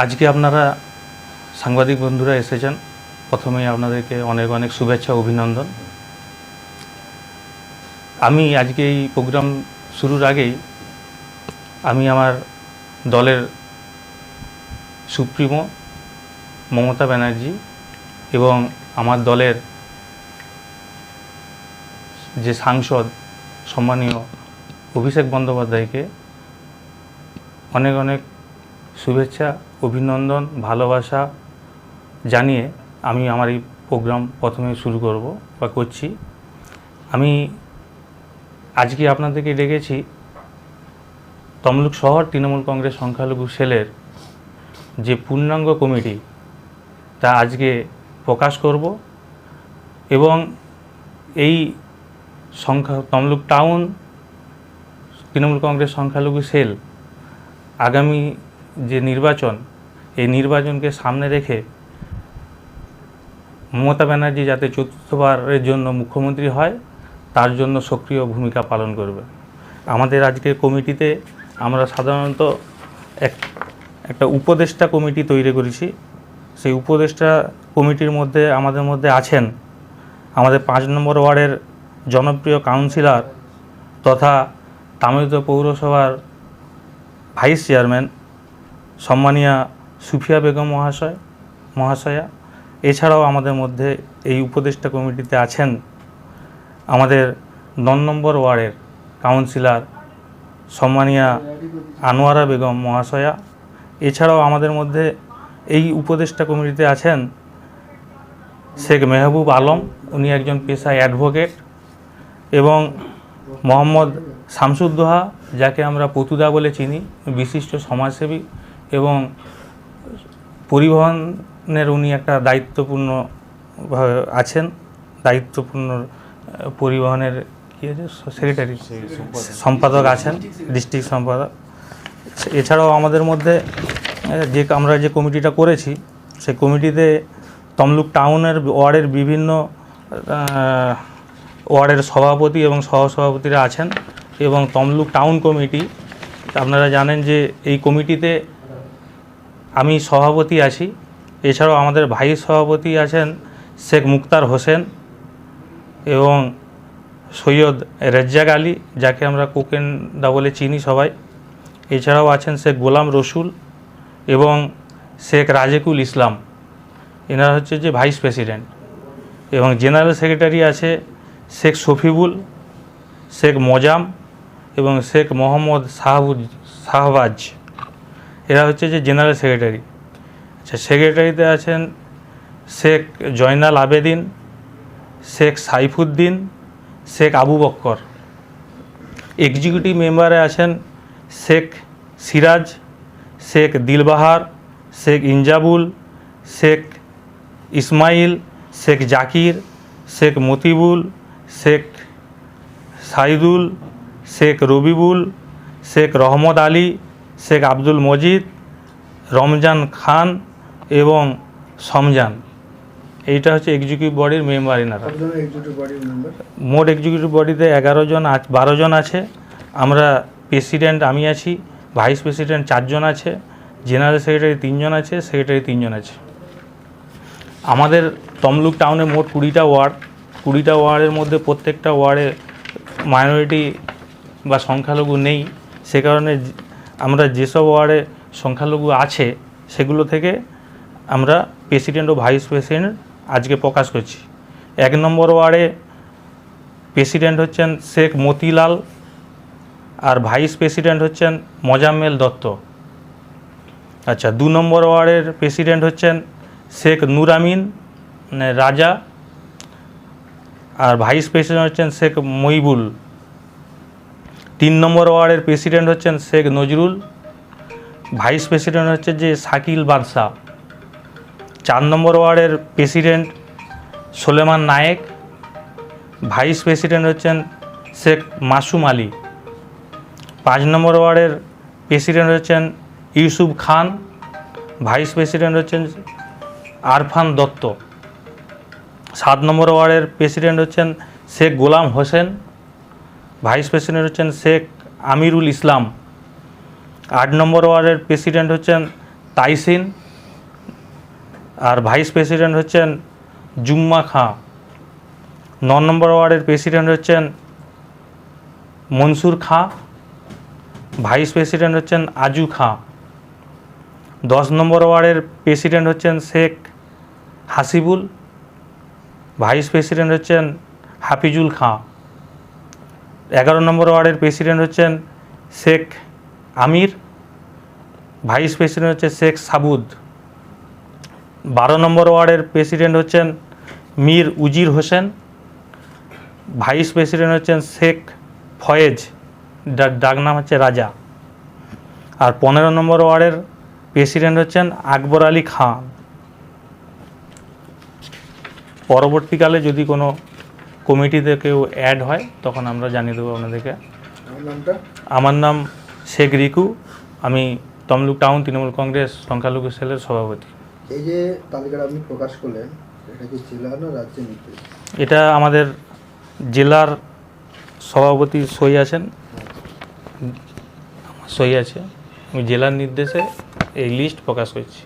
আজকে আপনারা সাংবাদিক বন্ধুরা এসেছেন, প্রথমেই আপনাদেরকে অনেক অনেক শুভেচ্ছা অভিনন্দন। আমি আজকে এই প্রোগ্রাম শুরুর আগেই আমি আমার দলের সুপ্রিমো মমতা ব্যানার্জি এবং আমার দলের যে সাংসদ সম্মানীয় অভিষেক বন্দ্যোপাধ্যায়কে অনেক অনেক শুভেচ্ছা অভিনন্দন ভালোবাসা জানিয়ে আমি আমার এই প্রোগ্রাম প্রথমে শুরু করছি। আমি আজকে আপনাদেরকে ডেকেছি তমলুক শহর তৃণমূল কংগ্রেস সংখ্যালঘু সেলের যে পূর্ণাঙ্গ কমিটি তা আজকে প্রকাশ করব এবং এই তমলুক টাউন তৃণমূল কংগ্রেস সংখ্যালঘু সেল আগামী যে নির্বাচন, এই নির্বাচনকে সামনে রেখে মমতা ব্যানার্জি যাতে চতুর্থবারের জন্য মুখ্যমন্ত্রী হয় তার জন্য সক্রিয় ভূমিকা পালন করবে। আমাদের আজকের কমিটিতে আমরা সাধারণত একটা উপদেষ্টা কমিটি তৈরি করেছি। সেই উপদেষ্টা কমিটির মধ্যে আমাদের মধ্যে আছেন আমাদের 5 নম্বর ওয়ার্ডের জনপ্রিয় কাউন্সিলর তথা তামিলনাড়ু পৌরসভার ভাইস চেয়ারম্যান সম্মানীয়া সুফিয়া বেগম মহাশয়া। এছাড়াও আমাদের মধ্যে এই উপদেষ্টা কমিটিতে আছেন আমাদের 9 নম্বর ওয়ার্ডের কাউন্সিলর সম্মানীয়া আনোয়ারা বেগম মহাশয়া। এছাড়াও আমাদের মধ্যে এই উপদেষ্টা কমিটিতে আছেন শেখ মেহবুব আলম, উনি একজন পেশায় অ্যাডভোকেট, এবং মোহাম্মদ শামসুদ্দোহা, যাকে আমরা পতুদা বলে চিনি, বিশিষ্ট সমাজসেবী এবং পরিবহনের উনি একটা দায়িত্বপূর্ণ পরিবহনের সেক্রেটারি সম্পাদক আছেন, ডিস্ট্রিক্ট সম্পাদক। এছাড়াও আমাদের মধ্যে আমরা যে কমিটিটা করেছি সেই কমিটিতে তমলুক টাউনের ওয়ার্ডের বিভিন্ন ওয়ার্ডের সভাপতি এবং সহসভাপতিরা আছেন এবং তমলুক টাউন কমিটি, আপনারা জানেন যে এই কমিটিতে আমি সভাপতি আছি। এছাড়াও আমাদের ভাইস সভাপতি আছেন শেখ মুক্তার হোসেন এবং সৈয়দ রেজ্জাক আলী, যাকে আমরা কোকেনদা বলে চিনি সবাই। এছাড়াও আছেন শেখ গোলাম রসুল এবং শেখ রাজেকুল ইসলাম, এনারা হচ্ছে যে ভাইস প্রেসিডেন্ট। এবং জেনারেল সেক্রেটারি আছে শেখ শফিবুল, শেখ মজাম এবং শেখ মোহাম্মদ শাহবাজ, এরা হচ্ছে যে জেনারেল সেক্রেটারি। আচ্ছা, সেক্রেটারিতে আছেন শেখ জয়নাল আবেদিন, শেখ সাইফুদ্দিন, শেখ আবু বক্কর। এক্সিকিউটিভ মেম্বারে আছেন শেখ সিরাজ, শেখ দিলবাহার, শেখ ইনজাবুল, শেখ ইসমাইল, শেখ জাকির, শেখ মতিবুল, শেখ সাইদুল, শেখ রবিবুল, শেখ রহমত আলী, শেখ আব্দুল মজিদ, রমজান খান এবং সমজান। এইটা হচ্ছে এক্সিকিউটিভ বডির মেম্বার। এনারা মোট এক্সিকিউটিভ বডিতে 12 জন আছে। আমরা প্রেসিডেন্ট আমি আছি, ভাইস প্রেসিডেন্ট 4 জন আছে, জেনারেল সেক্রেটারি 3 জন আছে, সেক্রেটারি 3 জন আছে। আমাদের তমলুক টাউনে মোট 20টা ওয়ার্ড। 20টা ওয়ার্ডের মধ্যে প্রত্যেকটা ওয়ার্ডে মাইনরিটি বা সংখ্যালঘু নেই। সে কারণে আমরা যেসব ওয়ার্ডে সংখ্যালঘু আছে সেগুলো থেকে আমরা প্রেসিডেন্ট ও ভাইস প্রেসিডেন্ট আজকে প্রকাশ করছি। 1 নম্বর ওয়ার্ডে প্রেসিডেন্ট হচ্ছেন শেখ মতিলাল আর ভাইস প্রেসিডেন্ট হচ্ছেন মোজাম্মেল দত্ত। আচ্ছা, 2 নম্বর ওয়ার্ডের প্রেসিডেন্ট হচ্ছেন শেখ নূর আমিন রাজা আর ভাইস প্রেসিডেন্ট হচ্ছেন শেখ মইবুল। 3 নম্বর ওয়ার্ডের প্রেসিডেন্ট হচ্ছেন শেখ নজরুল, ভাইস প্রেসিডেন্ট হচ্ছে যে শাকিল বাদশাহ। 4 নম্বর ওয়ার্ডের president Soleman Nayek, vice president হচ্ছেন শেখ মাসুম আলী। 5 নম্বর ওয়ার্ডের প্রেসিডেন্ট হচ্ছেন ইউসুফ খান, ভাইস প্রেসিডেন্ট হচ্ছেন আরফান দত্ত। 7 নম্বর ওয়ার্ডের প্রেসিডেন্ট হচ্ছেন শেখ গোলাম হোসেন, ভাইস প্রেসিডেন্ট হচ্ছেন শেখ আমিরুল ইসলাম। 8 নম্বর ওয়ার্ডের প্রেসিডেন্ট হচ্ছেন তাইসিন, আর ভাইস প্রেসিডেন্ট হচ্ছেন জুম্মা খাঁ। 9 নম্বর ওয়ার্ডের প্রেসিডেন্ট হচ্ছেন মনসুর খাঁ, ভাইস প্রেসিডেন্ট হচ্ছেন আজু খাঁ। 10 নম্বর ওয়ার্ডের প্রেসিডেন্ট হচ্ছেন শেখ হাসিবুল, ভাইস প্রেসিডেন্ট হচ্ছেন হাফিজুল খাঁ। 11 নম্বর ওয়ার্ডের প্রেসিডেন্ট হচ্ছেন শেখ আমির, ভাইস প্রেসিডেন্ট হচ্ছে শেখ সাবুদ। 12 নম্বর ওয়ার্ডের প্রেসিডেন্ট হচ্ছেন মীর উজির হোসেন, ভাইস প্রেসিডেন্ট হচ্ছেন শেখ ফয়েজ, ডাকনাম হচ্ছে রাজা। আর 15 নম্বর ওয়ার্ডের প্রেসিডেন্ট হচ্ছেন আকবর আলী খান। পরবর্তীকালে যদি কোনো কমিটিতে কেউ অ্যাড হয় তখন আমরা জানিয়ে দেবো আপনাদেরকে। আমার নাম শেখ রিকু, আমি তমলুক টাউন তৃণমূল কংগ্রেস সংখ্যালঘু সেলের সভাপতি। এই যে তালিকাটা আপনি প্রকাশ করলেন, এটা কি জেলা না রাজ্যের নির্দেশ? এটা আমাদের জেলার সভাপতি সই আছেন, সই আছে, আমি জেলার নির্দেশে এই লিস্ট প্রকাশ করছি।